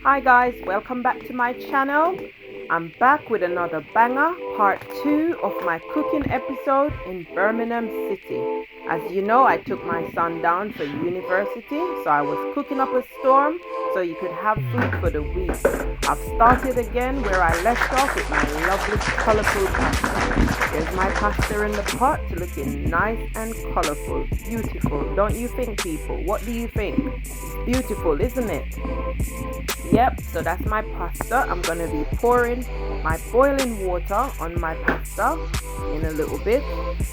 Hi guys, welcome back to my channel. I'm back with another banger, part 2 of my cooking episode in Birmingham City. As you know, I took my son down for university, so I was cooking up a storm so you could have food for the week. I've started again where I left off with my lovely colourful pasta. There's my pasta in the pot, looking nice and colourful, beautiful. Don't you think, people? What do you think? It's beautiful, isn't it? Yep, so that's my pasta. I'm going to be pouring my boiling water on my pasta in a little bit.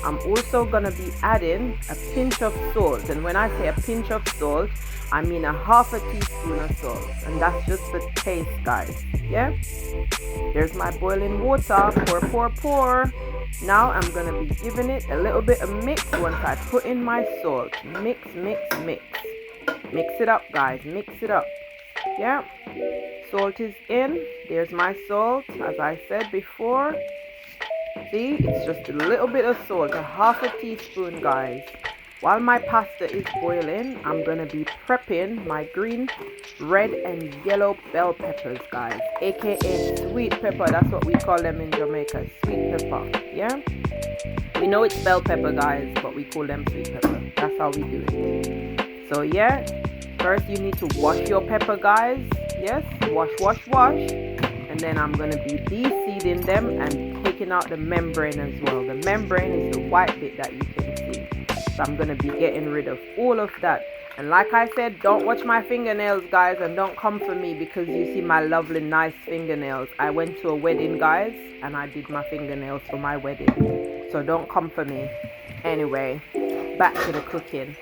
I'm also going to be adding a pinch of salt. And when I say a pinch of salt, I mean a half a teaspoon of salt. And that's just the taste, guys. Yeah? There's my boiling water. Pour, pour, pour. Now I'm going to be giving it a little bit of mix once I put in my salt. Mix, mix, mix. Mix it up, guys. Mix it up. Yeah, salt is in. There's my salt, as I said before. See, it's just a little bit of salt, a half a teaspoon, guys. While my pasta is boiling, I'm going to be prepping my green, red and yellow bell peppers, guys, aka sweet pepper. That's what we call them in Jamaica, sweet pepper. Yeah, we know it's bell pepper, guys, but we call them sweet pepper. That's how we do it. So yeah, first you need to wash your pepper, guys. Yes, wash. And then I'm going to be de-seeding them and taking out the membrane as well. The membrane is the white bit that you can see. So I'm going to be getting rid of all of that. And like I said, don't watch my fingernails, guys, and don't come for me because you see my lovely nice fingernails. I went to a wedding, guys, and I did my fingernails for my wedding. So don't come for me. Anyway, back to the cooking.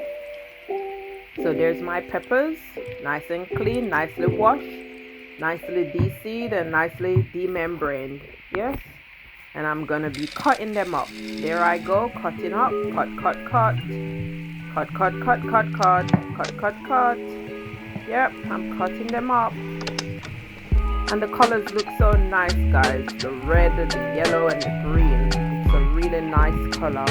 So there's my peppers, nice and clean, nicely washed, nicely de-seeded and nicely demembraned. Yes, and I'm gonna be cutting them up. There I go, cutting up, cut. Yep, I'm cutting them up, and the colors look so nice, guys. The red, the yellow, and the green. It's a really nice color.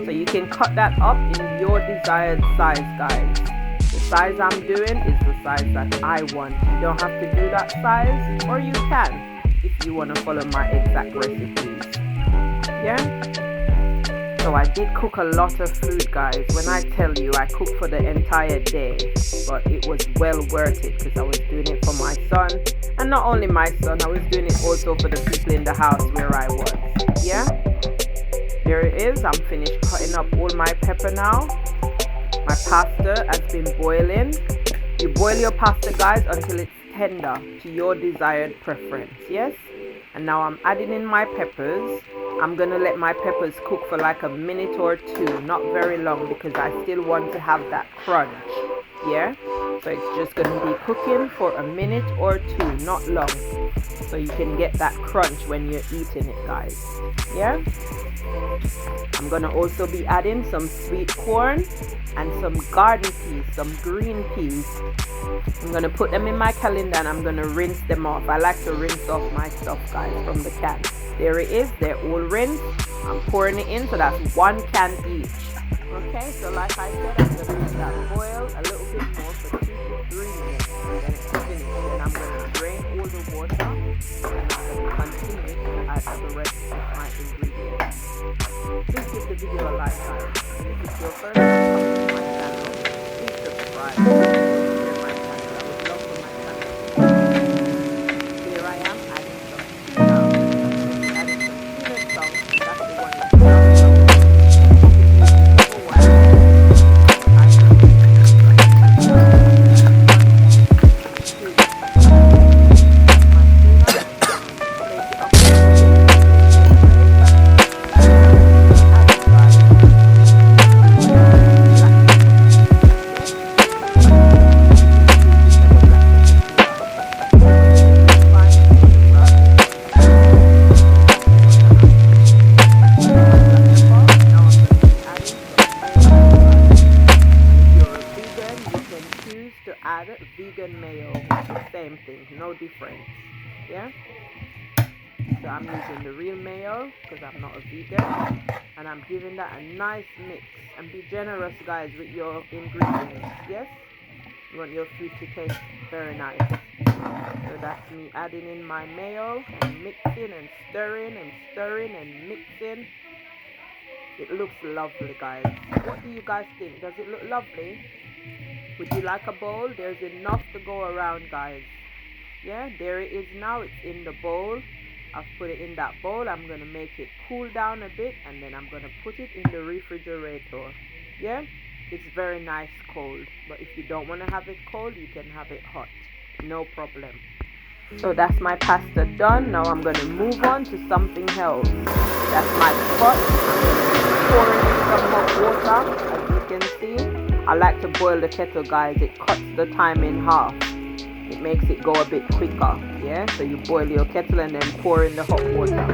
So you can cut that up in your desired size, guys. The size I'm doing is the size that I want. You don't have to do that size, or you can if you want to follow my exact recipes. Yeah? So I did cook a lot of food, guys. When I tell you I cooked for the entire day, but it was well worth it because I was doing it for my son. And not only my son, I was doing it also for the people in the house where I was. Yeah? There it is. I'm finished cutting up all my pepper now. My pasta has been boiling. You boil your pasta, guys, until it's tender to your desired preference. Yes? And now I'm adding in my peppers. I'm going to let my peppers cook for like a minute or two. Not very long because I still want to have that crunch. Yeah? So it's just going to be cooking for a minute or two. Not long. So you can get that crunch when you're eating it, guys. Yeah? I'm going to also be adding some sweet corn and some garden peas, some green peas. I'm going to put them in my calendar and I'm going to rinse them off. I like to rinse off my stuff, guys, from the can. There it is. They're all rinsed. I'm pouring it in, so that's 1 can each. Okay, so like I said, I'm going to let that boil a little bit more for 2 to 3 minutes. And then it's finished. Then I'm going to drain all the water and I'm going to continue to add the rest of my ingredients. Please give the video a like, guys. And if it's your first time to my channel, please subscribe. Share my channel. I would love for my channel. Here I am adding some tuna. Adding some tuna sauce. That's the one that's vegan mayo. It's the same thing, no difference. Yeah, so I'm using the real mayo because I'm not a vegan, and I'm giving that a nice mix. And be generous, guys, with your ingredients. Yes, You want your food to taste very nice. So that's me adding in my mayo and mixing and stirring and stirring and mixing. It looks lovely, guys. What do you guys think? Does it look lovely? Would you like a bowl? There's enough to go around, guys. Yeah, there it is now. It's in the bowl. I've put it in that bowl. I'm going to make it cool down a bit, and then I'm going to put it in the refrigerator. Yeah, it's very nice cold. But if you don't want to have it cold, you can have it hot. No problem. So that's my pasta done. Now I'm going to move on to something else. That's my pot. I'm pouring in some hot water. As you can see, I like to boil the kettle, guys. It cuts the time in half. It makes it go a bit quicker. Yeah, so you boil your kettle and then pour in the hot water.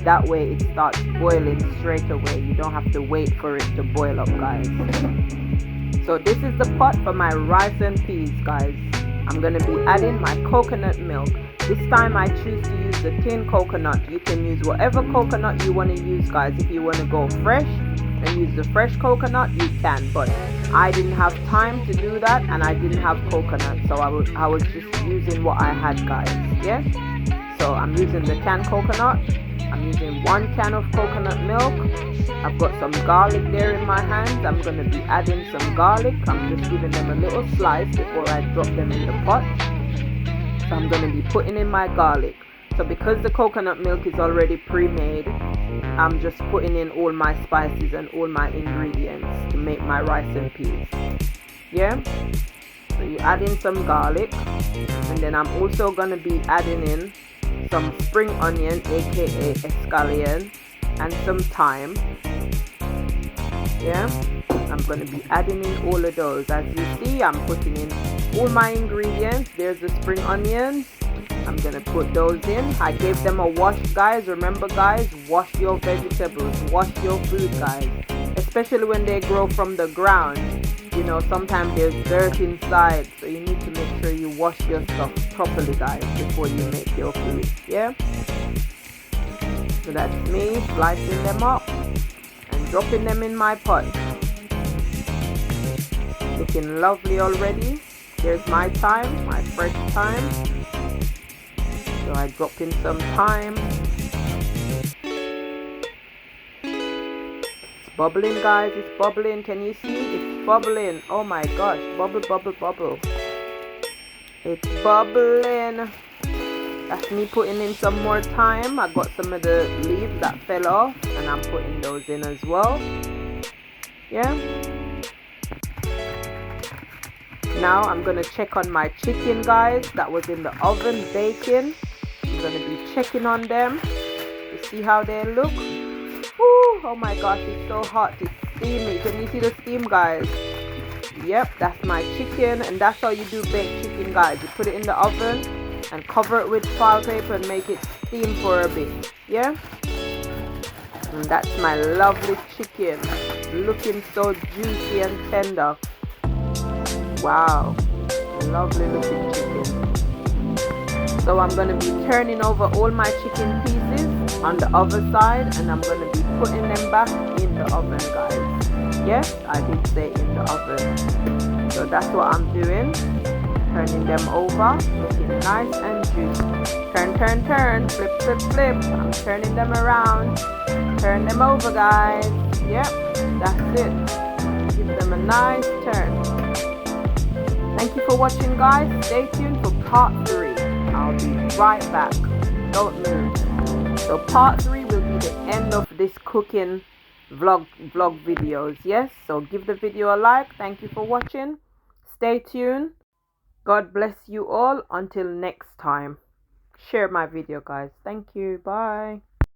That way it starts boiling straight away. You don't have to wait for it to boil up, guys. So this is the pot for my rice and peas, guys. I'm going to be adding my coconut milk. This time I choose to use the tin coconut. You can use whatever coconut you want to use, guys. If you want to go fresh and use the fresh coconut, you can. But I didn't have time to do that, and I didn't have coconut. So I was just using what I had, guys. Yeah? So I'm using the canned coconut. I'm using 1 can of coconut milk. I've got some garlic there in my hands. I'm going to be adding some garlic. I'm just giving them a little slice before I drop them in the pot. So I'm going to be putting in my garlic. So because the coconut milk is already pre-made, I'm just putting in all my spices and all my ingredients to make my rice and peas. Yeah? So you add in some garlic. And then I'm also going to be adding in some spring onion, aka escallion, and some thyme. Yeah, I'm going to be adding in all of those. As you see, I'm putting in all my ingredients. There's the spring onions. I'm going to put those in. I gave them a wash, guys. Remember, guys, wash your vegetables, wash your food, guys, especially when they grow from the ground. You know, sometimes there's dirt inside, so you need to make sure you wash your stuff properly, guys, before you make your food. Yeah, so that's me slicing them up and dropping them in my pot. Looking lovely already. Here's my thyme, my fresh thyme. So I drop in some thyme. It's bubbling, guys. It's bubbling. Can you see? It's bubbling. Oh my gosh. Bubble, bubble, bubble. It's bubbling. That's me putting in some more thyme. I got some of the leaves that fell off, and I'm putting those in as well. Yeah. Now I'm going to check on my chicken, guys, that was in the oven baking. I'm going to be checking on them to see how they look. Woo, oh my gosh, it's so hot. It's steamy. Can you see the steam, guys? Yep, that's my chicken, and that's how you do baked chicken, guys. You put it in the oven and cover it with foil paper and make it steam for a bit. Yeah? And that's my lovely chicken, looking so juicy and tender. Wow, lovely looking chicken. So I'm going to be turning over all my chicken pieces on the other side, and I'm going to be putting them back in the oven, guys. Yes, I did say in the oven. So that's what I'm doing. Turning them over, looking nice and juicy. Turn, turn, turn, flip, flip, flip. I'm turning them around. Turn them over, guys. Yep, that's it. Give them a nice turn. Thank you for watching, guys. Stay tuned for part 3. I'll be right back. Don't move. So part 3 will be the end of this cooking vlog videos. Yes, so give the video a like. Thank you for watching. Stay tuned. God bless you all. Until next time. Share my video, guys. Thank you. Bye.